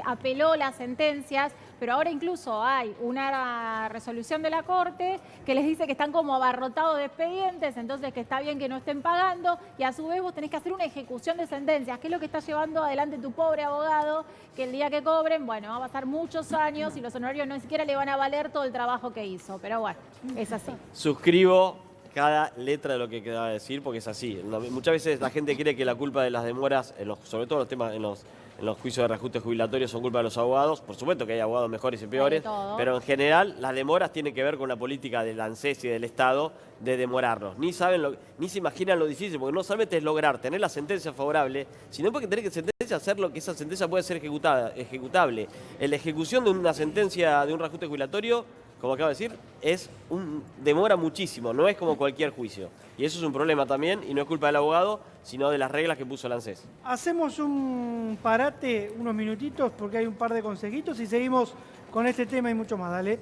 apeló las sentencias, pero ahora incluso hay una resolución de la Corte que les dice que están como abarrotados de expedientes, entonces que está bien que no estén pagando, y a su vez vos tenés que hacer una ejecución de sentencias, que es lo que está llevando adelante tu pobre abogado, que el día que cobren, bueno, va a pasar muchos años y los honorarios no siquiera le van a valer todo el trabajo que hizo, pero bueno, es así. Suscribo cada letra de lo que quedaba decir, porque es así. Muchas veces la gente cree que la culpa de las demoras, sobre todo los temas en los juicios de reajuste jubilatorio, son culpa de los abogados. Por supuesto que hay abogados mejores y peores, pero en general las demoras tienen que ver con la política del ANSES y del Estado de demorarlos. Ni se imaginan lo difícil, porque no solamente es lograr tener la sentencia favorable, sino porque tener que hacer lo que esa sentencia puede ser ejecutable. La ejecución de una sentencia de un reajuste jubilatorio, como acabo de decir, demora muchísimo, no es como cualquier juicio. Y eso es un problema también, y no es culpa del abogado, sino de las reglas que puso el ANSES. Hacemos un parate, unos minutitos, porque hay un par de consejitos, y seguimos con este tema y mucho más. Dale.